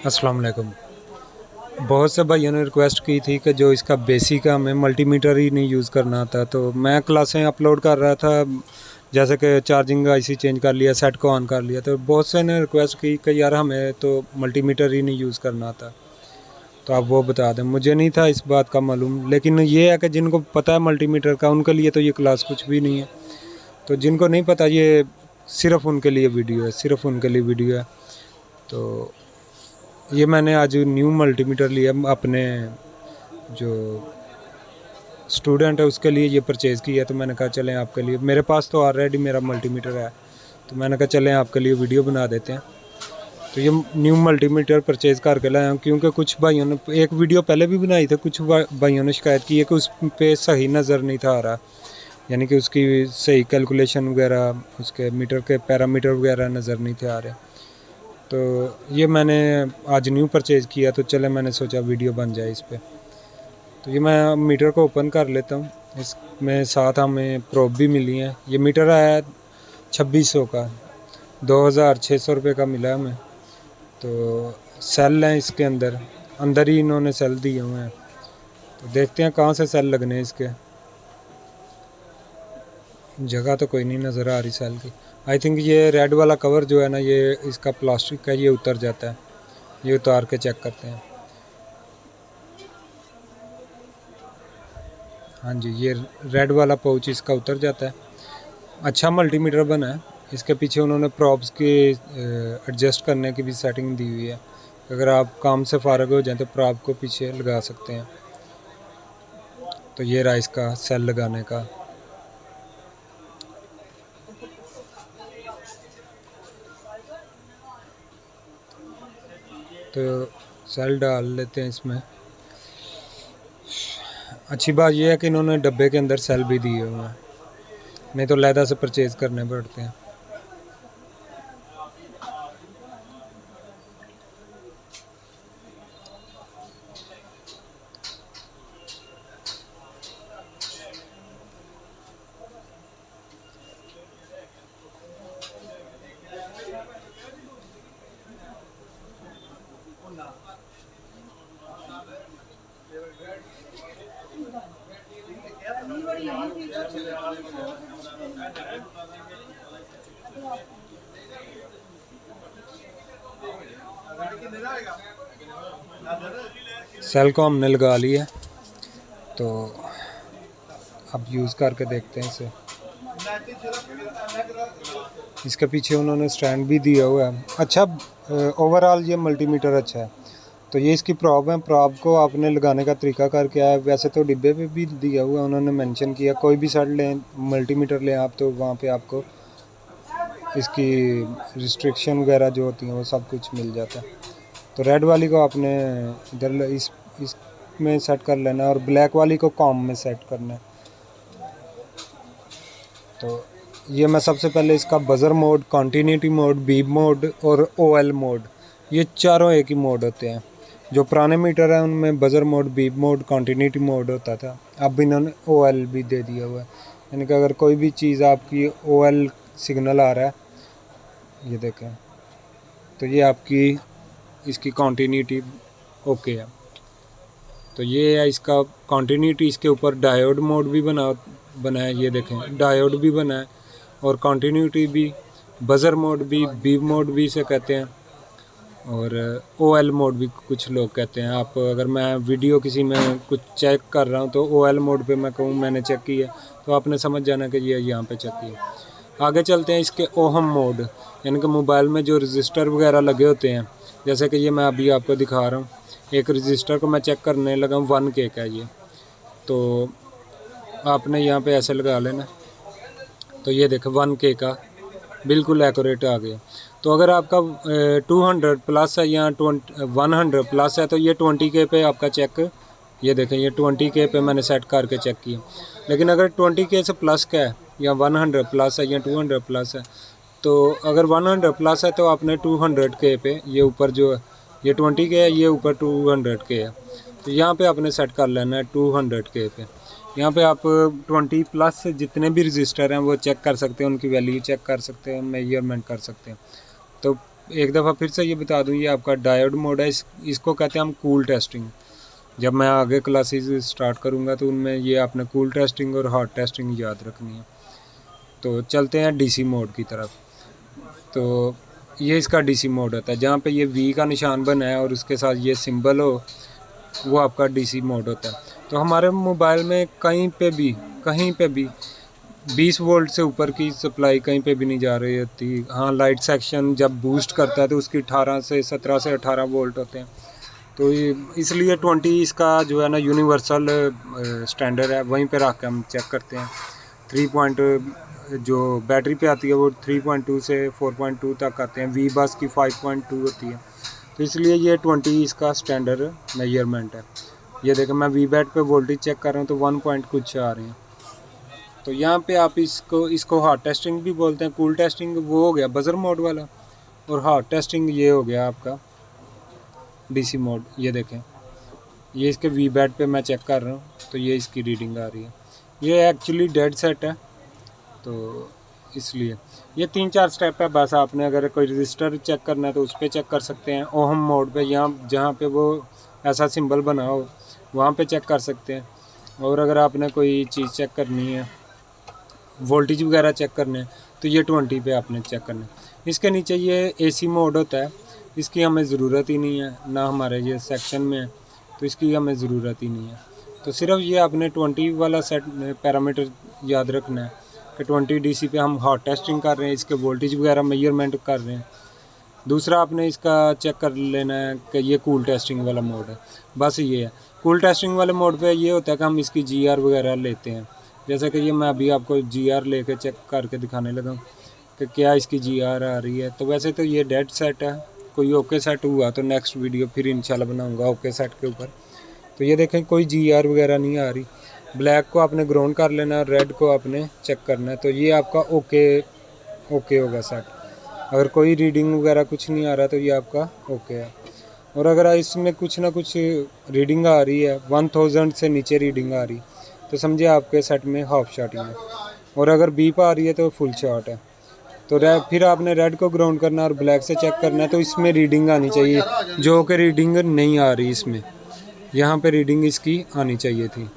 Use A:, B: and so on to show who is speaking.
A: अस्सलाम वालेकुम। बहुत से भाइयों ने रिक्वेस्ट की थी कि जो इसका बेसिक है हमें मल्टीमीटर ही नहीं यूज़ करना आता, तो मैं क्लासें अपलोड कर रहा था, जैसे कि चार्जिंग आईसी चेंज कर लिया, सेट को ऑन कर लिया, तो बहुत से ने रिक्वेस्ट की कि यार हमें तो मल्टीमीटर ही नहीं यूज़ करना आता, तो आप वो बता दें। मुझे नहीं था इस बात का मालूम, लेकिन ये है कि जिनको पता है मल्टीमीटर का उनके लिए तो ये क्लास कुछ भी नहीं है, तो जिनको नहीं पता ये सिर्फ़ उनके लिए वीडियो है, सिर्फ़ उनके लिए वीडियो है। तो ये मैंने आज न्यू मल्टीमीटर लिया, अपने जो स्टूडेंट है उसके लिए ये परचेज़ किया, तो मैंने कहा चलें आपके लिए, मेरे पास तो ऑलरेडी मेरा मल्टीमीटर है, तो मैंने कहा चलें आपके लिए वीडियो बना देते हैं। तो ये न्यू मल्टीमीटर परचेज़ करके लाया हूँ, क्योंकि कुछ भाइयों ने एक वीडियो पहले भी बनाई थी, कुछ भाइयों ने शिकायत की है कि उस पे सही नज़र नहीं था आ रहा, यानी कि उसकी सही कैलकुलेशन वगैरह, उसके मीटर के पैरामीटर वगैरह नज़र नहीं थे आ रहे। तो ये मैंने आज न्यू परचेज़ किया, तो चले मैंने सोचा वीडियो बन जाए इस पे। तो ये मैं मीटर को ओपन कर लेता हूँ, इसमें साथ हमें प्रोब भी मिली हैं। ये मीटर आया 2600 का, 2600 रुपये का मिला हमें। तो सेल हैं इसके अंदर, अंदर ही इन्होंने सेल दिए हुए हैं, तो देखते हैं कहाँ से सेल लगने हैं इसके। जगह तो कोई नहीं नज़र आ रही सेल की। आई थिंक ये रेड वाला कवर जो है ना, ये इसका प्लास्टिक का, ये उतर जाता है, ये उतार के चेक करते हैं। हाँ जी, ये रेड वाला पाउच इसका उतर जाता है। अच्छा मल्टीमीटर बना है, इसके पीछे उन्होंने प्रॉप्स के एडजस्ट करने की भी सेटिंग दी हुई है। अगर आप काम से फारग हो जाएं तो प्रॉप को पीछे लगा सकते हैं। तो ये रहा इसका सेल लगाने का। तो सेल डाल लेते हैं इसमें। अच्छी बात यह है कि इन्होंने डब्बे के अंदर सेल भी दिए हुए हैं, नहीं तो लैदा से परचेज़ करने पड़ते हैं। सेल को हमने लगा लिया, तो अब यूज़ करके देखते हैं इसे। इसके पीछे उन्होंने स्टैंड भी दिया हुआ है। अच्छा, ओवरऑल ये मल्टीमीटर अच्छा है। तो ये इसकी प्रॉब है, प्रॉब को आपने लगाने का तरीका कर क्या है। वैसे तो डिब्बे पे भी दिया हुआ है, उन्होंने मेंशन किया, कोई भी सेट लें, मल्टीमीटर लें आप, तो वहाँ पे आपको इसकी रिस्ट्रिक्शन वगैरह जो होती हैं वो सब कुछ मिल जाता है। तो रेड वाली को आपने इधर इसमें सेट कर लेना है, और ब्लैक वाली को कॉम में सेट करना है। तो ये मैं सबसे पहले इसका buzzer mode, continuity mode, beep mode और ओएल मोड, ये चारों एक ही मोड होते हैं। जो पुराने मीटर हैं उनमें buzzer mode, beep mode, continuity mode होता था, अब इन्होंने ओएल भी दे दिया हुआ है। यानी कि अगर कोई भी चीज़ आपकी ओएल सिग्नल आ रहा है, ये देखें, तो ये आपकी इसकी कॉन्टीन्यूटी ओके है। तो ये है इसका कॉन्टीन्यूटी। इसके ऊपर डायोड मोड भी बना है, ये देखें, डायोड भी बना है, और कॉन्टीन्यूटी भी, बज़र मोड भी, बीप मोड भी इसे कहते हैं, और ओएल मोड भी कुछ लोग कहते हैं। आप अगर मैं वीडियो किसी में कुछ चेक कर रहा हूँ तो ओएल मोड पे मैं कहूँ मैंने चेक किया, तो आपने समझ जाना कि ये यहाँ पे चेक किया। आगे चलते हैं इसके ओहम मोड, यानी कि मोबाइल में जो रजिस्टर वगैरह लगे होते हैं, जैसे कि ये मैं अभी आपको दिखा रहा हूँ, एक रजिस्टर को मैं चेक करने लगा हूँ, 1K का ये, तो आपने यहाँ पे ऐसे लगा लेना, तो ये देखें 1K का बिल्कुल एक्यूरेट आ गया। तो अगर आपका 200 प्लस है या 100 प्लस है, तो ये 20K पे आपका चेक, ये देखें, ये 20K पे मैंने सेट करके चेक किया। लेकिन अगर 20K से प्लस का है, या 100 प्लस है, या 200 प्लस है, तो अगर 100 प्लस है तो आपने 200K पे, ये ऊपर जो है ये 20K है, ये ऊपर 200K है, तो यहाँ पे आपने सेट कर लेना है 200K पे। यहाँ पे आप 20 प्लस जितने भी रजिस्टर हैं वो चेक कर सकते हैं, उनकी वैल्यू चेक कर सकते हैं, मेजरमेंट कर सकते हैं। तो एक दफ़ा फिर से ये बता दूँ, ये आपका डायोड मोड है। इसको कहते हैं हम कूल टेस्टिंग। जब मैं आगे क्लासेस स्टार्ट करूँगा तो उनमें ये आपने कूल टेस्टिंग और हॉट टेस्टिंग याद रखनी है। तो चलते हैं डीसी मोड की तरफ। तो ये इसका डीसी मोड होता है, जहाँ पे ये वी का निशान बना है और उसके साथ ये सिंबल हो, वो आपका डीसी मोड होता है। तो हमारे मोबाइल में कहीं पे भी 20 वोल्ट से ऊपर की सप्लाई कहीं पे भी नहीं जा रही होती। हाँ, लाइट सेक्शन जब बूस्ट करता है तो उसकी 17 से 18 वोल्ट होते हैं। तो ये इसलिए 20 इसका जो है ना यूनिवर्सल स्टैंडर्ड है, वहीं पे रख के हम चेक करते हैं। 3 पॉइंट जो बैटरी पे आती है वो 3.2 से 4.2 तक आते हैं। वी बस की 5.2 होती है। तो इसलिए ये 20 इसका स्टैंडर्ड मेजरमेंट है। ये देखें, मैं वी बैट पे वोल्टेज चेक कर रहा हूँ तो 1 पॉइंट कुछ आ रहे हैं। तो यहाँ पे आप इसको हॉट टेस्टिंग भी बोलते हैं। कूल टेस्टिंग वो हो गया बजर मोड वाला, और हॉट टेस्टिंग ये हो गया आपका डीसी मोड। ये देखें, ये इसके वी बैट पे मैं चेक कर रहा हूँ तो ये इसकी रीडिंग आ रही है। ये एक्चुअली डेड सेट है, तो इसलिए ये 3-4 स्टेप है बस। आपने अगर कोई रजिस्टर चेक करना है तो उस पर चेक कर सकते हैं। ओहम मोड पे, यहाँ जहाँ पे वो ऐसा सिंबल बना हो वहाँ पे चेक कर सकते हैं। और अगर आपने कोई चीज़ चेक करनी है, वोल्टेज वगैरह चेक करने हैं, तो ये 20 पे आपने चेक करना है। इसके नीचे ये एसी मोड होता है, इसकी हमें ज़रूरत ही नहीं है, ना हमारे ये सेक्शन में है, तो इसकी हमें ज़रूरत ही नहीं है। तो सिर्फ ये आपने 20 वाला सेट पैरामीटर याद रखना है कि 20 डीसी पे हम हॉट टेस्टिंग कर रहे हैं, इसके वोल्टेज वगैरह मेजरमेंट कर रहे हैं। दूसरा आपने इसका चेक कर लेना है कि ये कूल टेस्टिंग वाला मोड है। बस ये है। कूल टेस्टिंग वाले मोड पे ये होता है कि हम इसकी जीआर वगैरह लेते हैं। जैसे कि ये मैं अभी आपको जीआर लेके चेक करके दिखाने लगा कि क्या इसकी जीआर आ रही है। तो वैसे तो ये डेड सेट है, कोई ओके सेट हुआ तो नेक्स्ट वीडियो फिर इंशाल्लाह बनाऊंगा ओके सेट के ऊपर। तो ये देखें, कोई जीआर वगैरह नहीं आ रही। ब्लैक को आपने ग्राउंड कर लेना है, रेड को आपने चेक करना है, तो ये आपका ओके होगा सेट। अगर कोई रीडिंग वगैरह कुछ नहीं आ रहा तो ये आपका ओके है। और अगर इसमें कुछ ना कुछ रीडिंग आ रही है, 1000 से नीचे रीडिंग आ रही, तो समझिए आपके सेट में हाफ शॉटिंग है। और अगर बीप आ रही है तो फुल शॉट है। तो फिर आपने रेड को ग्राउंड करना और ब्लैक से चेक करना है, तो इसमें रीडिंग आनी चाहिए, जो कि रीडिंग नहीं आ रही इसमें। यहाँ पे रीडिंग इसकी आनी चाहिए थी।